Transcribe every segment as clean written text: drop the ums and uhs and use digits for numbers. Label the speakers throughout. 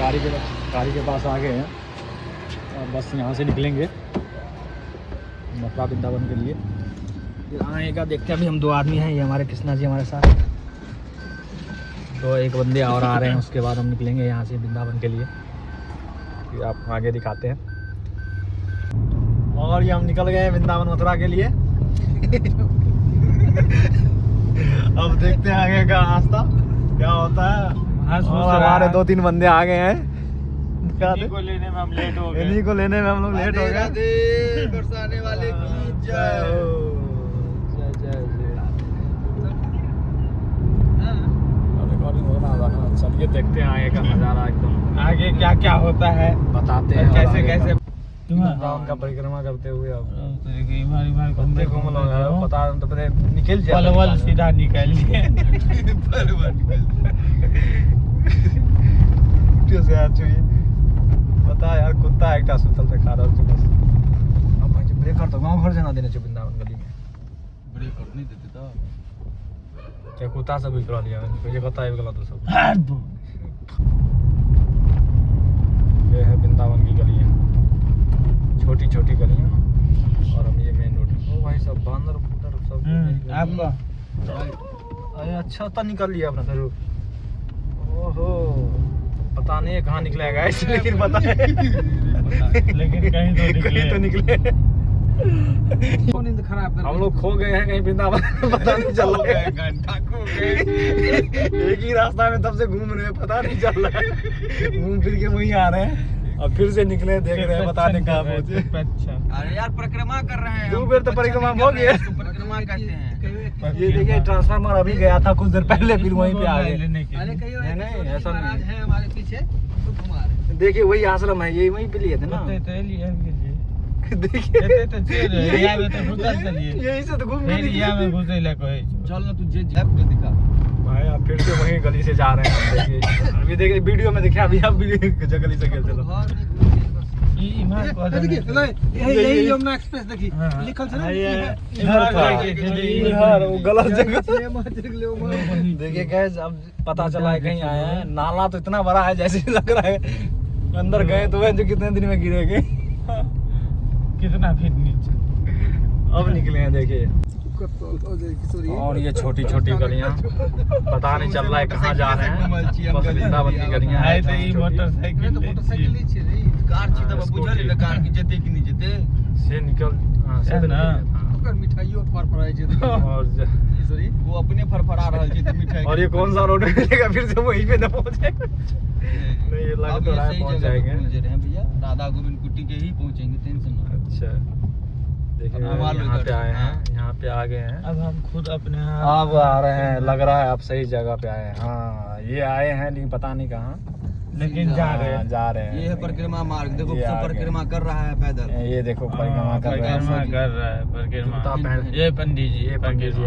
Speaker 1: गाड़ी के पास आ गए हैं और बस यहाँ से निकलेंगे मथुरा वृंदावन के लिए। फिर आएगा देखते हैं। अभी हम 2 आदमी हैं, ये हमारे कृष्णा जी हमारे साथ, तो एक बंदे और आ रहे हैं, उसके बाद हम निकलेंगे यहाँ से वृंदावन के लिए। फिर आपको आगे दिखाते हैं। और ये हम निकल गए हैं वृंदावन मथुरा के लिए। अब देखते हैं आगे का रास्ता क्या होता है। और हमारे 2-3 बंदे आ गए हैं। इन्हीं को लेने में हम लेट हो गए। इन्हीं को लेने में हम लोग लेट हो गए। बरसाने वाले की जय हो। चलिए देखते हैं आगे का नजारा, एकदम आगे क्या क्या होता है बताते हैं। कैसे कैसे उनका परिक्रमा करते हुए अब पता निकल जाए, सीधा निकल पता यार कुत्ता एक सुतल से खा रहा बस। अब भाई ब्रेकर तो गांव घर जाना देने चाहिए वृंदावन गली में, ब्रेकर नहीं देते तो क्या कुत्ता सब भी करा दिया ये कहता है गलत तो सब। ये है वृंदावन की गलियां, छोटी छोटी गलियां, और हम ये मेन रोड। ओ भाई सब बांदर सब आपका अरे अच्छा तो निकल लिया अपना घर। ओहो पता नहीं कहाँ निकलेगा ऐसे, लेकिन पता है लेकिन कहीं तो निकले। हम लोग खो गए हैं कहीं वृंदावन, पता नहीं चल रहा है। घंटा खो गए एक ही रास्ता में तब से घूम रहे हैं, पता नहीं चल रहा है। घूम फिर के वहीं आ रहे हैं और फिर से निकले, देख रहे हैं पता नहीं कहाँ पहुंचे। अच्छा अरे यार परिक्रमा कर रहे हैं, 2 बार तो परिक्रमा हो गया। परिक्रमा कहते हैं। ये देखिए ट्रांसफार्मर अभी गया था कुछ देर पहले, फिर वहीं पे आ गए। नहीं ऐसा नहीं है, हमारे पीछे देखिए वही आश्रम है, यही वहीं पे लिए थे ना। देखिए यही से तो घूम गए। चल ना तुझे दिखा भाई, आप फिर से वही गली से जा रहे हैं। देखिए अभी देखिए वीडियो में देखिए, अभी आप भी गली से गए। चलो यही यमुना एक्सप्रेस देखिए लिखल है ना, इधर वो गलत जगह। देखिए गाइस अब पता चला है कहीं आए हैं। नाला तो इतना बड़ा है जैसे लग रहा है अंदर गए तो जो कितने दिन में गिरेंगे। कितना फीट नीचे अब निकले हैं देखिए। और ये छोटी छोटी गलियां, पता नहीं चल रहा है कहाँ जा रहे हैं। बस वृंदावन की गलियां हैं। मोटरसाइकिल कार छी तब बुझल है कार की जते कि नहीं जते से निकल से ना ओकर मिठाइयो फरफराई छै। और सॉरी वो अपने फरफरा रहल छै त मिठाई। और ये कौन सा रोड मिलेगा फिर से वहीं पे न पहुंचे। नहीं ये लग तो रहा है पहुंच जाएंगे भैया, राधा गोविंद कुटी के ही पहुंचेंगे, टेंशन मत। अच्छा देखिए यहाँ पे आए हैं, यहाँ पे आ गए हैं। अब हम खुद अपने अब आ रहे हैं, लग रहा है आप सही जगह पे आए हैं। हाँ ये आए हैं लेकिन पता नहीं कहाँ, लेकिन जा रहे हैं ये है परिक्रमा मार्ग। देखो सब परिक्रमा कर रहा है पैदल। ये देखो परिक्रमा कर रहा है परिक्रमा। ये पंडित जी, ये पंडित जी।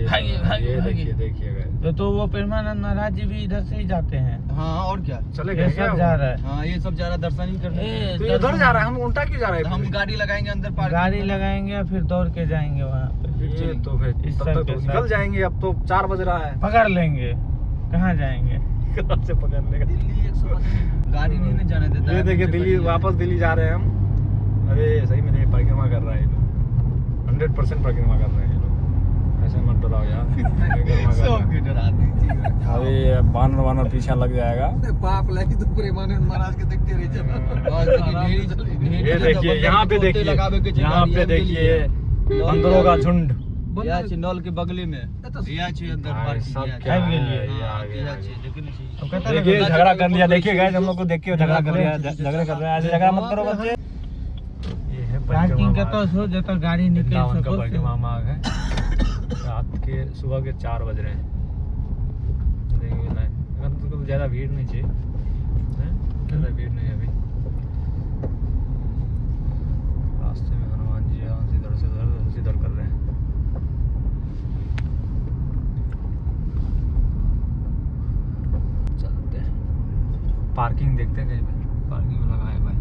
Speaker 1: हाँ ये देखिए तो वो प्रेमानंद महाराज जी भी इधर से ही जाते हैं। हाँ और क्या चले गए, सब जा रहा है। हाँ ये सब जा रहा है दर्शन ही करने। तो ये उधर जा रहा है, हम उल्टा क्यों जा रहे हैं? हम गाड़ी लगाएंगे अंदर, गाड़ी लगाएंगे फिर दौड़ के जाएंगे वहाँ पे। तो फिर तब तक तो निकल जाएंगे। अब तो 4 बज रहा है, पकड़ लेंगे। कहाँ जाएंगे? से पकड़ लेगा दिल्ली 125 गाड़ी नहीं ना जाने देता। ये देखिए दिल्ली, वापस दिल्ली जा रहे हैं हम। अरे सही में नहीं परिक्रमा कर रहा है ये लोग, 100% परिक्रमा कर रहे हैं ये लोग। ऐसे मत डराओ यार। अभी बानर पीछे लग जाएगा। पाप लगी तो प्रेमानंद महाराज के देखते रह जाओ। ये देखिए यहाँ पे देखिए, यहाँ पे देखिए बंदरों का झुंड। नल के बगली में देखिए झगड़ा कर लिया। देखिए गाइस हम लोग को देखिए झगड़ा कर लिया, झगड़े कर रहे हैं। झगड़ा मत करो बच्चे। ये है पार्किंग का तो सो जब तक गाड़ी निकल सको। रात के सुबह के 4 बज रहे हैं। देखिए तो ज्यादा भीड़ नहीं चाहिए, ज्यादा भीड़ नहीं है अभी। रास्ते में हनुमान जी इधर से उधर कर रहे हैं। पार्किंग देखते हैं कहीं पे, पार्किंग में लगा है भाई।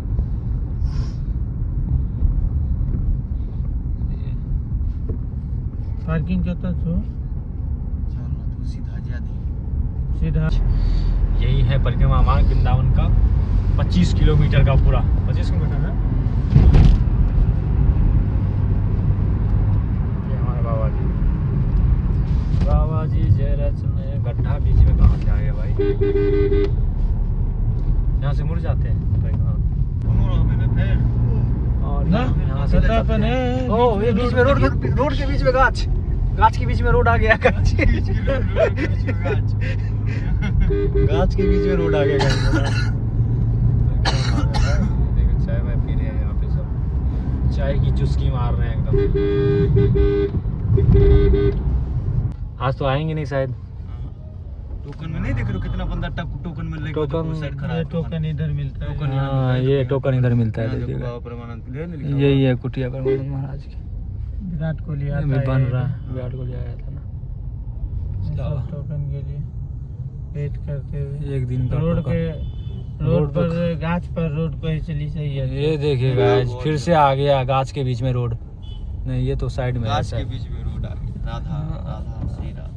Speaker 1: पार्किंग करता तो चल ना तू सीधा जा दे,
Speaker 2: सीधा
Speaker 1: यही है परिक्रमा मार्ग वृंदावन का 25 किलोमीटर का पूरा 25 किलोमीटर है। ये हमारे बाबा जी जय रचना। गड्ढा बीच में कहाँ से आ गया भाई? यहाँ से मुड़ जाते हैं परिक्रमा और यहाँ से
Speaker 2: अपन है।
Speaker 1: ओ ये बीच में रोड के बीच में गाछ के बीच में रोड आ गया। गाछ के बीच में रोड आ गया। देखो चाय वाय पी रहे हैं यहाँ पे सब, चाय की चुस्की मार रहे हैं एकदम। आज तो आएंगे नहीं शायद।
Speaker 3: टोकन में नहीं देख रहे हो कितना बंदा टोकन मिल रहा है?
Speaker 1: टोकन
Speaker 3: साइड खड़ा है।
Speaker 2: टोकन इधर मिलता है।
Speaker 1: हाँ ये टोकन इधर मिलता है।
Speaker 3: देखो
Speaker 1: देखिएगा
Speaker 3: बाबा परमानंद के लिए नहीं लिखा
Speaker 1: यही है कुटिया परमानंद महाराज की।
Speaker 2: विराट कोहली आता
Speaker 1: भी
Speaker 2: है
Speaker 1: बन रहा है। विराट कोहली आया था ना
Speaker 2: सब टोकन के लिए वेट करते हुए।
Speaker 1: एक दिन का
Speaker 2: रोड
Speaker 1: टोकन।
Speaker 2: रोड पर गाछ पर रोड पे ही चली सही है।
Speaker 1: ये देखिएगा फिर से आ गया गाछ के बीच में रोड। नहीं ये तो साइड में है
Speaker 3: गाछ के
Speaker 1: शायद।
Speaker 3: बीच में रोड आ गई। राधा श्री राधा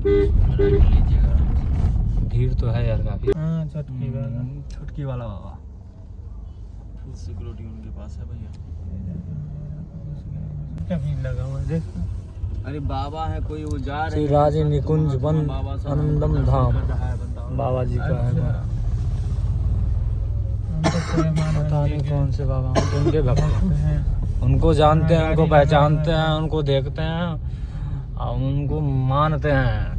Speaker 3: लीजिएगा।
Speaker 1: भीड़ तो है यार काफी।
Speaker 2: हाँ छटकी वाला
Speaker 1: छुटकी वाला बाबा।
Speaker 3: फुल सिक्योरिटी उनके पास है भैया।
Speaker 2: कभी लगा हुआ देख।
Speaker 3: अरे बाबा है कोई वो जा रहे
Speaker 1: श्री राजे निकुंज वन आनंदम धाम बाबा जी का है। पता नहीं कौन से बाबा हम तो उनके भक्त हैं। उनको जानते हैं, उनको पहचानते हैं, उनको देखते हैं और उनको मानते हैं।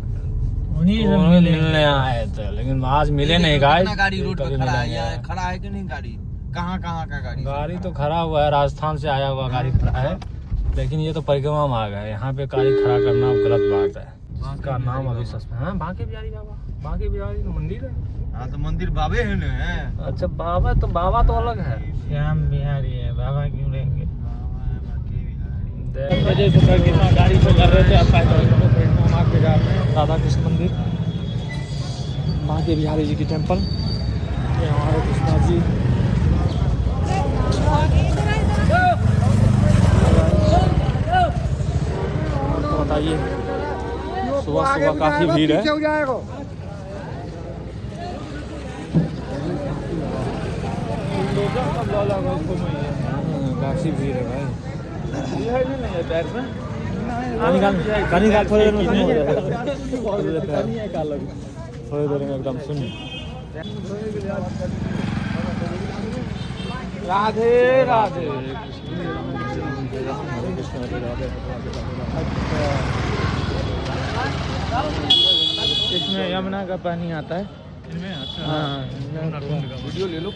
Speaker 2: उन्हीं से
Speaker 1: उन्हें मिलने आए थे लेकिन आज मिले नहीं। गाइस
Speaker 3: गाड़ी रोड पे खड़ा है। यहाँ खड़ा है कि नहीं गाड़ी? कहाँ का गाड़ी?
Speaker 1: गाड़ी तो खड़ा हुआ है, राजस्थान से आया हुआ गाड़ी खड़ा है। लेकिन ये तो परिक्रमा मार्ग है, यहाँ पे गाड़ी खड़ा करना गलत बात है। इसका नाम अभी सस्पेंड। हाँ बांके बिहारी बाबा, बांके बिहारी मंदिर है।
Speaker 3: हाँ तो मंदिर बाबे है ना।
Speaker 1: अच्छा बाबा तो अलग है।
Speaker 2: श्याम बिहारी है, बाबा क्यों रहेंगे?
Speaker 1: वजह से परिक्रमा गाड़ी से कर रहे थे। अब परिक्रमा मार्ग पे जा रहे हैं। राधा कृष्ण मंदिर, बांके बिहारी जी की टेम्पल। ये हमारे कृष्णा जी। तो बताइए सुबह काफी भीड़ है। काफी भीड़ है भाई। थोड़ी देर में एकदम सुन। राधे राधे
Speaker 2: इसमें यमुना का पानी आता है। हाँ
Speaker 3: वीडियो ले लो।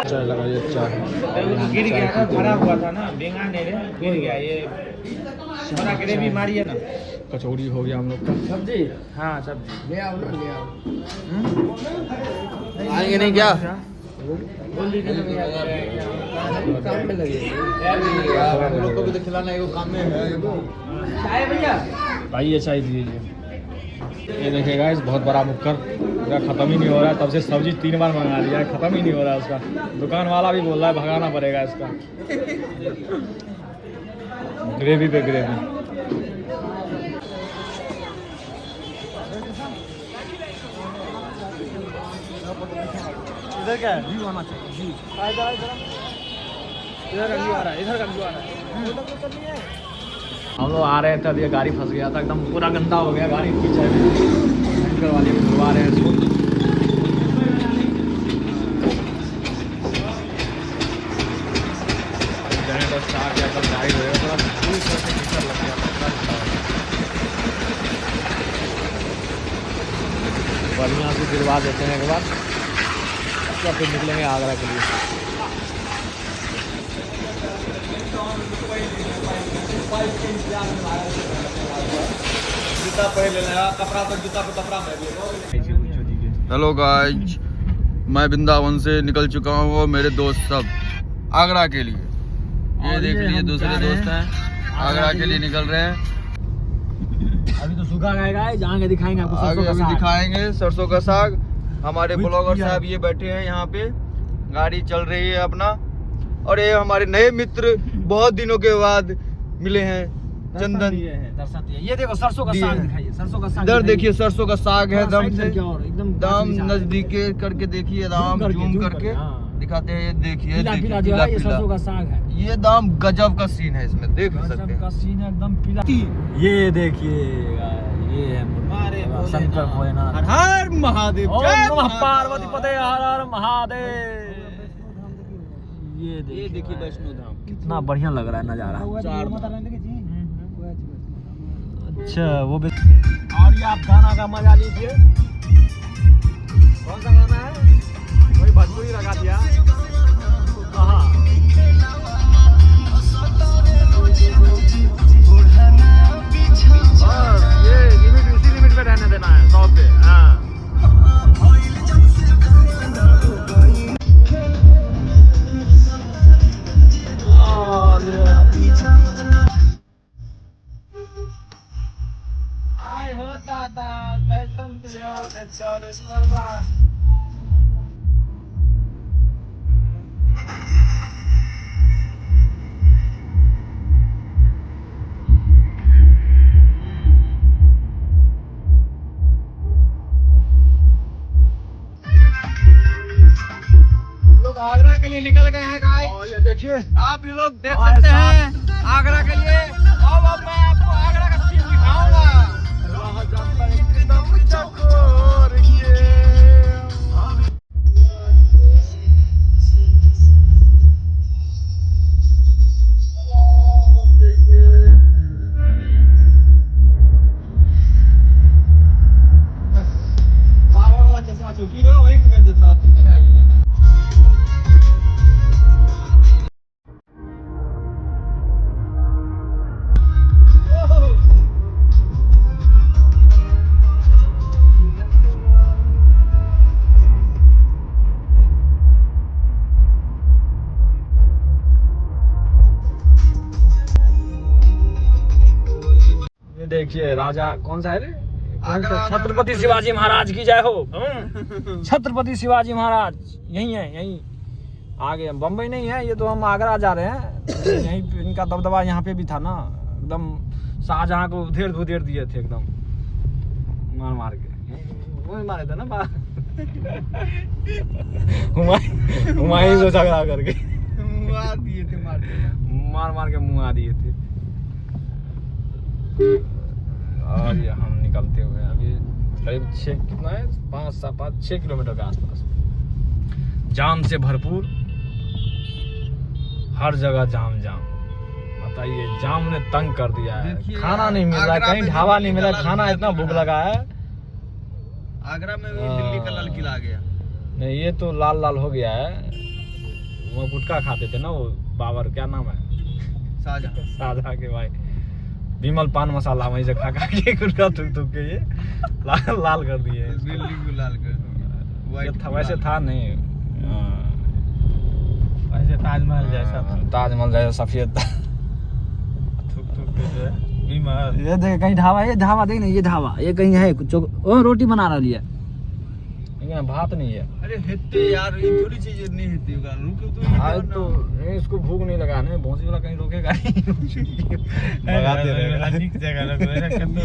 Speaker 1: चाय लगाइए चाय।
Speaker 2: गिर गया ना, भरा हुआ था ना, बेंगा नहीं रे, गिर गया। ये थोड़ा ग्रेवी मारिए ना।
Speaker 1: कचौड़ी हो गया हम लोग का।
Speaker 2: सब्जी? हाँ सब्जी ले आओ ना, ले आओ।
Speaker 3: आएंगे नहीं क्या?
Speaker 2: काम में लगे
Speaker 3: हम लोग को भी तो खिलाना है, काम में है।
Speaker 2: चाय भैया
Speaker 1: आइए चाय दीजिए। ये देखिएगा इस बहुत बड़ा मुक्कर पूरा ख़त्म ही नहीं हो रहा है। तब से सब्जी 3 बार मंगा लिया है, ख़त्म ही नहीं हो रहा है उसका। दुकान वाला भी बोल रहा है भगाना पड़ेगा इसका। ग्रेवी पे ग्रेवी।
Speaker 2: इधर क्या है? व्यू आना चाहिए। व्यू इधर व्यू आ रहा है, इधर का व्यू आ रहा है।
Speaker 1: हम लोग आ रहे थे, अब ये गाड़ी फंस गया था, एकदम पूरा गंदा हो गया गाड़ी। पीछे टैंकर वाले भी धुलवा रहे हैं इसको। जनरेटर स्टार्ट किया तब गाड़ी हो गया थोड़ा पूरी तरह से कीचड़ लग गया था। बढ़िया से गिरवा देते हैं एक बार, तब फिर निकलेंगे आगरा के लिए।
Speaker 3: हेलो गाइज, मैं वृंदावन से निकल चुका हूँ और मेरे दोस्त सब आगरा के लिए। ये देख लीजिए दूसरे दोस्त हैं आगरा के लिए निकल रहे हैं।
Speaker 1: अभी तो सूखा रहेगा, जाएंगे दिखाएंगे आपको
Speaker 3: आगे
Speaker 1: सरसों का
Speaker 3: अभी
Speaker 1: साग।
Speaker 3: दिखाएंगे सरसों का साग। हमारे
Speaker 1: With
Speaker 3: ब्लॉगर
Speaker 1: प्याज।
Speaker 3: साहब ये बैठे हैं यहाँ पे, गाड़ी चल रही है अपना। और ये हमारे नए मित्र बहुत दिनों के बाद मिले हैं, चंदन।
Speaker 1: दर्शन दिए। ये देखो सरसों का
Speaker 3: दिए
Speaker 1: साग
Speaker 3: हैं।
Speaker 1: दिखाइए, सरसों का साग
Speaker 3: इधर
Speaker 1: दिखाइए।
Speaker 3: देखिए सरसों का साग है,
Speaker 1: थोड़ा
Speaker 3: दम
Speaker 1: साइड
Speaker 3: से
Speaker 1: करके और एकदम
Speaker 3: दाम
Speaker 1: पास में
Speaker 3: नजदीक करके देखिए, दाम जूम करके
Speaker 1: हाँ।
Speaker 3: दिखाते हैं। ये देखिए
Speaker 1: पीला
Speaker 3: देखिए,
Speaker 1: पीला जो है ये सरसों का साग है।
Speaker 3: ये दाम गजब का सीन है, इसमें देख सकते
Speaker 1: गजब का
Speaker 3: हैं।
Speaker 1: सीन है, एकदम पीला। ये देखिए ये है शंकर भोलेनाथ।
Speaker 3: हर हर महादेव,
Speaker 1: ओम
Speaker 3: जय
Speaker 1: नमः
Speaker 3: महादेव।
Speaker 1: पार्वती पते हर हर महादेव। ये
Speaker 3: देखिए
Speaker 1: भाई,
Speaker 3: वैष्णो धाम
Speaker 1: कितना बढ़िया लग रहा है नजारा। अच्छा वो भी। और ये आप गाना का मजा लीजिए। कौन सा गाना है? वही भोजपुरी लगा दिया। कहाँ? बस ये लिमिट, उसी लिमिट पे रहने देना है 100 पे। हाँ लोग आगरा के लिए निकल गए हैं गाइस। और ये देखिए आप ये लोग देख सकते हैं आगरा के लिए। अब मैं आपको आगरा का सीन दिखाऊंगा। रह जाता एकदम चकोर के। देखिए राजा कौन सा है रे? छत्रपति शिवाजी महाराज की जय हो। छत्रपति शिवाजी महाराज यही है, यही आगे। बम्बई नहीं है ये तो, हम आगरा जा रहे हैं। यहीं पे इनका दबदबा यहाँ पे भी था ना, एकदम शाहजहां को उधेड़ धुधेड़ दिए थे एकदम मार मार के। वो मारे थे ना हुमायूं से झगड़ा करके
Speaker 3: मार दिए थे,
Speaker 1: मार मार के मुँह आ दिए थे। और ये हम निकलते हुए अभी करीब 6 कितना है 5-6 किलोमीटर के आसपास। जाम से भरपूर, हर जगह जाम जाम। बताइए जाम ने तंग कर दिया है। खाना नहीं मिल रहा है, कहीं ढाबा नहीं मिल रहा है, खाना इतना भूख लगा है।
Speaker 3: आगरा में भी दिल्ली का लाल किला आ गया।
Speaker 1: नहीं ये तो लाल लाल हो गया है। वो गुटखा खाते थे ना वो बाबर, क्या नाम है, शाहजहां के भाई, विमल पान मसाला वहीं से खा खा के गुटखा थूक थूक के ये लाल कर दिए।
Speaker 3: दिल्ली को लाल कर दिया।
Speaker 1: वैसे था नहीं,
Speaker 2: वैसे ताजमहल जैसा था,
Speaker 1: ताजमहल जैसा सफेद।
Speaker 2: थुक थुक के जो है बीमार।
Speaker 1: ये देख कहीं ढाबा, ये ढाबा देख नहीं, ये ढाबा ये कहीं है कुछ। ओ रोटी बना रही है लेकिन भात नहीं है।
Speaker 3: अरे हेते यार, ये थोड़ी चीज नहीं हेती होगा। रुको तो
Speaker 1: आज तो नहीं, इसको भूख नहीं लगा ना, भौंसी वाला कहीं रोकेगा नहीं। भगाते रहेगा।
Speaker 2: नीक जगह रखो, ऐसा कर दो।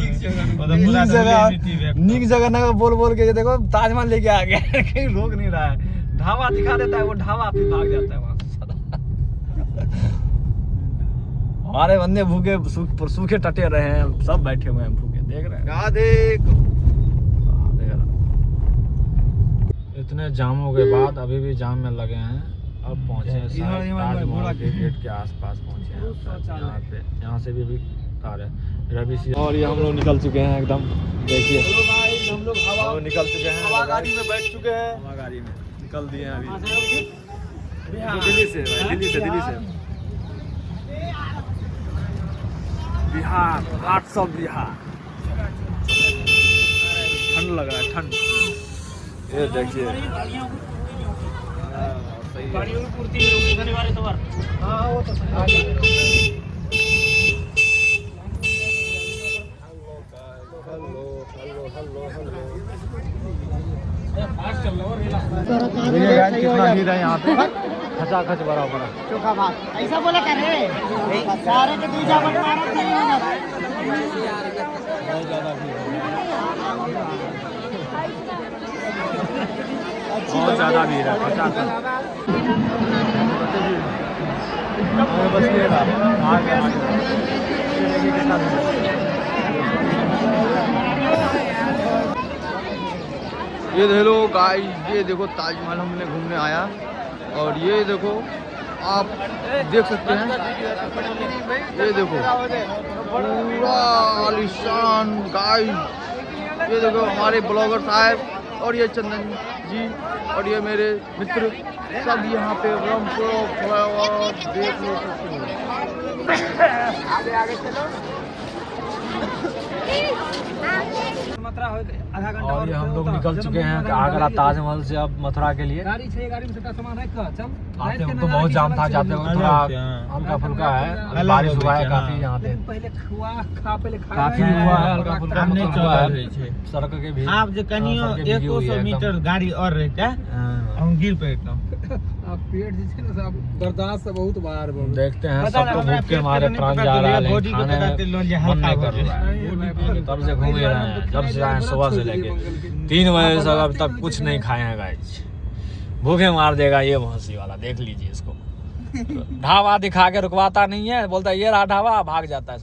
Speaker 1: नीक जगह ना बोल बोल के ये देखो ताजमहल लेके आ गया। कहीं रोक नहीं रहा है, ढाबा दिखा देता है वो, ढाबा फिर भाग जाता है वहां से। हमारे बंदे भूखे सूखे टटे रहे हैं, सब बैठे हुए हैं भूखे, देख रहे हैं।
Speaker 3: राधे
Speaker 1: इतने जामों के बाद अभी भी जाम में लगे हैं। अब पहुंचे हैं ताजमहल के गेट के आसपास पहुंचे हैं। यहाँ से भी आ रहे हैं रवि सिंह। और ये हम लोग निकल चुके हैं एकदम, देखिए
Speaker 3: हम लोग हवा
Speaker 1: निकल चुके हैं,
Speaker 3: हवा गाड़ी में बैठ चुके हैं।
Speaker 1: हवा गाड़ी में निकल दिए हैं अभी। दिल्ली से बिहार, हार्ट्स ऑफ बिहार। ठंड लग रहा है, ठंड। ये देखिए
Speaker 2: गाड़ियों की पूर्ति होगी शनिवार इतवार।
Speaker 1: हाँ वो तो सही। देखिए गाइस कितना भीड़ है यहाँ पे, खचाखच भरा पड़ा।
Speaker 4: चोखा भात ऐसा बोला करे सारे के दूजा बट मारा नहीं हो जाता।
Speaker 1: बहुत ज्यादा भीड़ है, बहुत ज्यादा भीड़ है, खचाखच। बस ये रहा, आगे
Speaker 3: ये देख लो गाइस, ये देखो ताजमहल हमने घूमने आया और ये देखो आप देख सकते हैं, ये देखो पूरा आलीशान गाइस। ये देखो हमारे ब्लॉगर साहब और ये चंदन जी और ये मेरे मित्र सब यहाँ पे देख लो सकते हो।
Speaker 4: आगे चलो।
Speaker 2: मथुरा हो आधा घंटा
Speaker 1: और ये हम लोग निकल चुके हैं आगरा ताजमहल से अब मथुरा के लिए।
Speaker 2: गाड़ी से गाड़ी में छोटा सामान रख कर चल।
Speaker 1: आते वक्त तो बहुत जाम था, जाते वक्त थोड़ा हल्का फुल्का है, अभी बारिश हुआ है काफी यहाँ पे,
Speaker 2: पहले पहले
Speaker 1: काफी हुआ है, हल्का फुल्का मतलब हुआ है। सड़क के भी
Speaker 5: आप जो कनियो
Speaker 1: सड़कें भीगी हुई
Speaker 5: 100
Speaker 1: है
Speaker 5: मीटर
Speaker 1: एकदम।
Speaker 5: गाड़ी और रहता हम गिर पे एकदम।
Speaker 2: अब पेट जे ना सब बर्दाश्त से बहुत बाहर बहुत।
Speaker 1: देखते हैं,
Speaker 5: पता
Speaker 1: सबको
Speaker 5: नहीं,
Speaker 1: भूख के
Speaker 5: हमरा
Speaker 1: मारे
Speaker 5: पेट
Speaker 1: प्राण
Speaker 5: नहीं
Speaker 1: जा
Speaker 5: पता
Speaker 1: रहा है,
Speaker 5: चला,
Speaker 1: लेकिन
Speaker 5: बॉडी को
Speaker 1: खाने
Speaker 5: पता चला, ये
Speaker 1: मन
Speaker 5: हल्का
Speaker 1: नहीं
Speaker 5: हो
Speaker 1: कर रहा है। तब से घूम ही रहे हैं, जब से आए सुबह से लेके 3 बजे से अब तक कुछ नहीं खाए हैं गाइस। भूखे मार देगा ये भौंसी वाला, देख लीजिए इसको। ढाबा दिखा के रुकवाता नहीं है, बोलता है ये रहा ढाबा, भाग जाता है।